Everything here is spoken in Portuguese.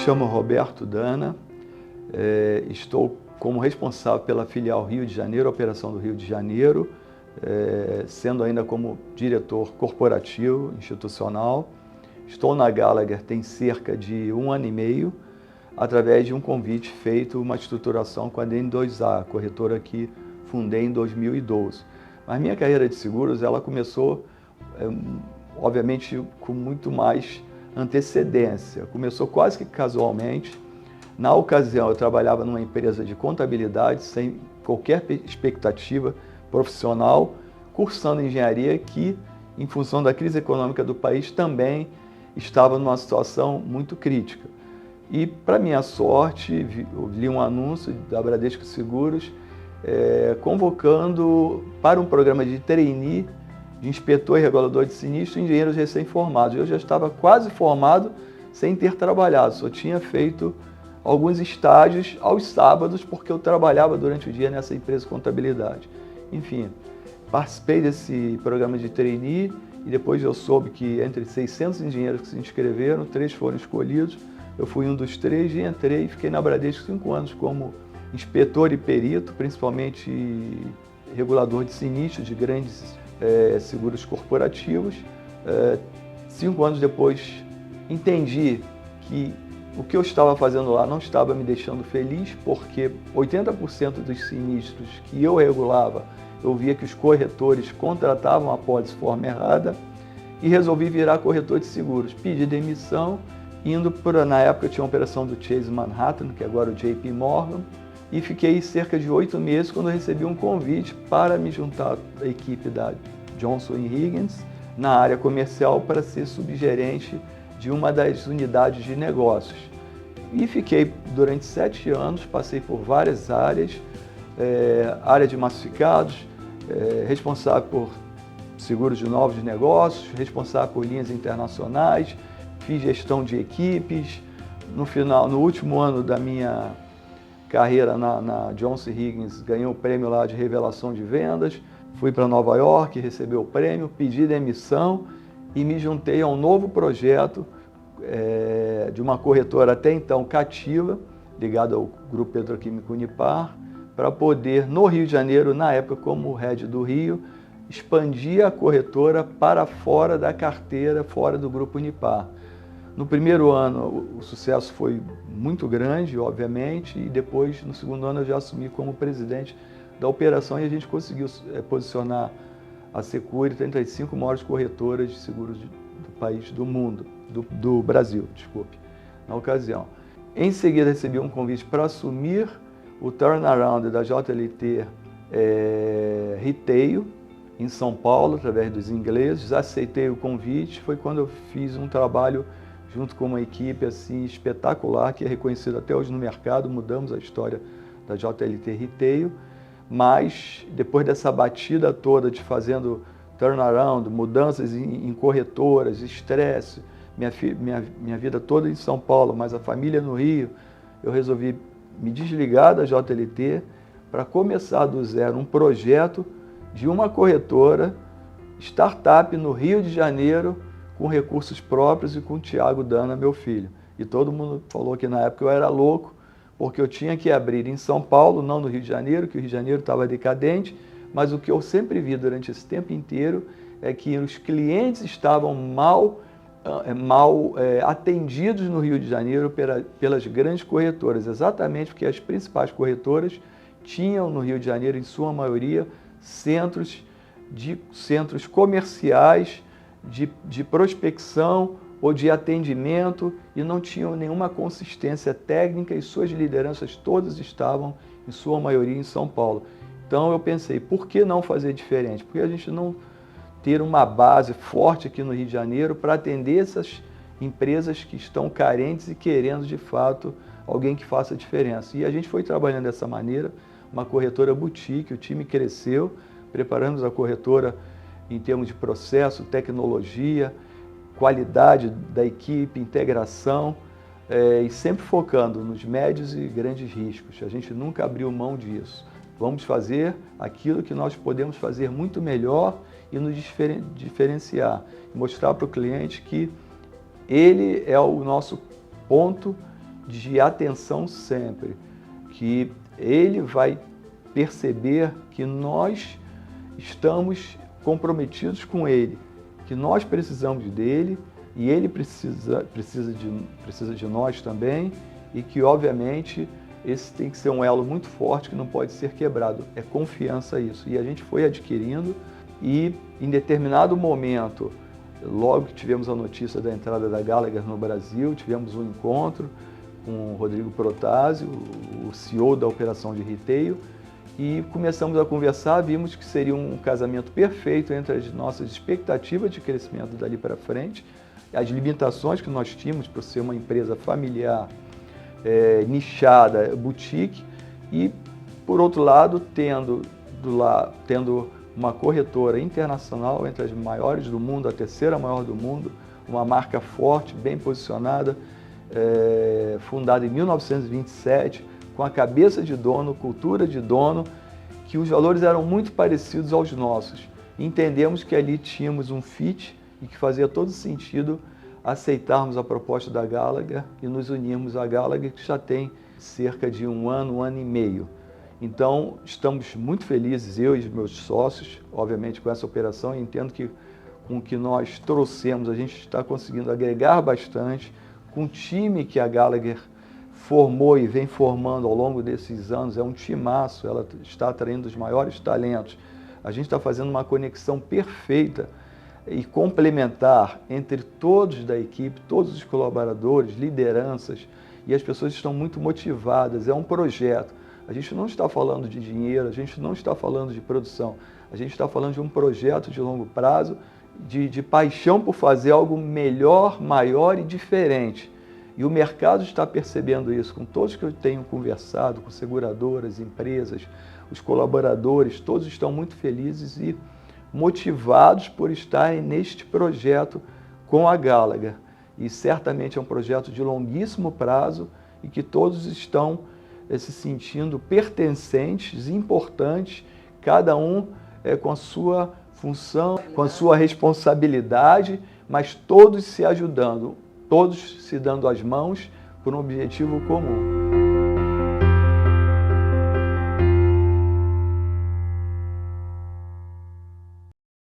chamo Roberto Dana, estou como responsável pela filial Rio de Janeiro, Operação do Rio de Janeiro, sendo ainda como diretor corporativo, institucional. Estou na Gallagher tem cerca de 1 ano e meio, através de um convite feito, uma estruturação com a DN2A, a corretora que fundei em 2012. Mas minha carreira de seguros, ela começou, obviamente, com muito mais antecedência. Começou quase que casualmente. Na ocasião, eu trabalhava numa empresa de contabilidade, sem qualquer expectativa profissional, cursando engenharia que, em função da crise econômica do país, também estava numa situação muito crítica. E, para minha sorte, eu li um anúncio da Bradesco Seguros convocando para um programa de trainee, de inspetor e regulador de sinistro, engenheiros recém-formados. Eu já estava quase formado sem ter trabalhado, só tinha feito alguns estágios aos sábados, porque eu trabalhava durante o dia nessa empresa de contabilidade. Enfim, participei desse programa de trainee e depois eu soube que entre 600 engenheiros que se inscreveram, 3 foram escolhidos. Eu fui um dos 3 e entrei e fiquei na Bradesco 5 anos como inspetor e perito, principalmente regulador de sinistros de grandes seguros corporativos. 5 anos depois entendi que o que eu estava fazendo lá não estava me deixando feliz, porque 80% dos sinistros que eu regulava, eu via que os corretores contratavam a pólice de forma errada e resolvi virar corretor de seguros. Pedi demissão, indo para, na época tinha uma operação do Chase Manhattan, que agora é o JP Morgan, e fiquei cerca de 8 meses quando eu recebi um convite para me juntar à equipe da Johnson & Higgins na área comercial para ser subgerente de uma das unidades de negócios. E fiquei durante 7 anos, passei por várias áreas, área de massificados, responsável por seguros de novos negócios, responsável por linhas internacionais, fiz gestão de equipes. No último ano da minha carreira na Johnson & Higgins, ganhei o prêmio lá de revelação de vendas, fui para Nova York, recebi o prêmio, pedi demissão e me juntei a um novo projeto de uma corretora até então cativa, ligada ao Grupo Petroquímico Unipar, para poder, no Rio de Janeiro, na época como head do Rio, expandir a corretora para fora da carteira, fora do Grupo Unipar. No primeiro ano, o sucesso foi muito grande, obviamente, e depois, no segundo ano, eu já assumi como presidente da operação e a gente conseguiu posicionar a Securi entre as 5 maiores corretoras de seguros do país, do mundo, do Brasil, desculpe, na ocasião. Em seguida, recebi um convite para assumir o turnaround da JLT Retail, em São Paulo, através dos ingleses. Aceitei o convite, foi quando eu fiz um trabalho junto com uma equipe assim, espetacular, que é reconhecida até hoje no mercado. Mudamos a história da JLT Retail, mas depois dessa batida toda de fazendo turnaround, mudanças em corretoras, estresse, minha vida toda em São Paulo, mas a família no Rio, eu resolvi me desligar da JLT para começar do zero um projeto de uma corretora, startup no Rio de Janeiro, com recursos próprios e com o Thiago Dana, meu filho. E todo mundo falou que na época eu era louco, porque eu tinha que abrir em São Paulo, não no Rio de Janeiro, que o Rio de Janeiro estava decadente, mas o que eu sempre vi durante esse tempo inteiro é que os clientes estavam mal atendidos no Rio de Janeiro pelas grandes corretoras, exatamente porque as principais corretoras tinham no Rio de Janeiro, em sua maioria, centros comerciais de prospecção ou de atendimento e não tinham nenhuma consistência técnica e suas lideranças todas estavam, em sua maioria, em São Paulo. Então eu pensei, por que não fazer diferente? Por que a gente não ter uma base forte aqui no Rio de Janeiro para atender essas empresas que estão carentes e querendo, de fato, alguém que faça a diferença? E a gente foi trabalhando dessa maneira, uma corretora boutique, o time cresceu, preparamos a corretora em termos de processo, tecnologia, qualidade da equipe, integração, e sempre focando nos médios e grandes riscos. A gente nunca abriu mão disso. Vamos fazer aquilo que nós podemos fazer muito melhor e nos diferenciar. Mostrar para o cliente que ele é o nosso ponto de atenção sempre, que ele vai perceber que nós estamos comprometidos com ele, que nós precisamos dele e ele precisa de nós também, e que, obviamente, esse tem que ser um elo muito forte que não pode ser quebrado. É confiança isso. E a gente foi adquirindo e, em determinado momento, logo que tivemos a notícia da entrada da Gallagher no Brasil, tivemos um encontro com o Rodrigo Protásio, o CEO da operação de retail, e começamos a conversar, vimos que seria um casamento perfeito entre as nossas expectativas de crescimento dali para frente, as limitações que nós tínhamos por ser uma empresa familiar, nichada, boutique, e, por outro lado, tendo uma corretora internacional entre as maiores do mundo, a terceira maior do mundo, uma marca forte, bem posicionada, fundada em 1927, com a cabeça de dono, cultura de dono, que os valores eram muito parecidos aos nossos. Entendemos que ali tínhamos um fit e que fazia todo sentido aceitarmos a proposta da Gallagher e nos unirmos à Gallagher, que já tem cerca de um ano e meio. Então, estamos muito felizes, eu e os meus sócios, obviamente, com essa operação, e entendo que com o que nós trouxemos, a gente está conseguindo agregar bastante, com o time que a Gallagher formou e vem formando ao longo desses anos, é um timaço, ela está atraindo os maiores talentos. A gente está fazendo uma conexão perfeita e complementar entre todos da equipe, todos os colaboradores, lideranças, e as pessoas estão muito motivadas, é um projeto. A gente não está falando de dinheiro, a gente não está falando de produção, a gente está falando de um projeto de longo prazo, de paixão por fazer algo melhor, maior e diferente. E o mercado está percebendo isso, com todos que eu tenho conversado, com seguradoras, empresas, os colaboradores, todos estão muito felizes e motivados por estarem neste projeto com a Gallagher. E certamente é um projeto de longuíssimo prazo e que todos estão se sentindo pertencentes, importantes, cada um com a sua função, com a sua responsabilidade, mas todos se ajudando, todos se dando as mãos por um objetivo comum.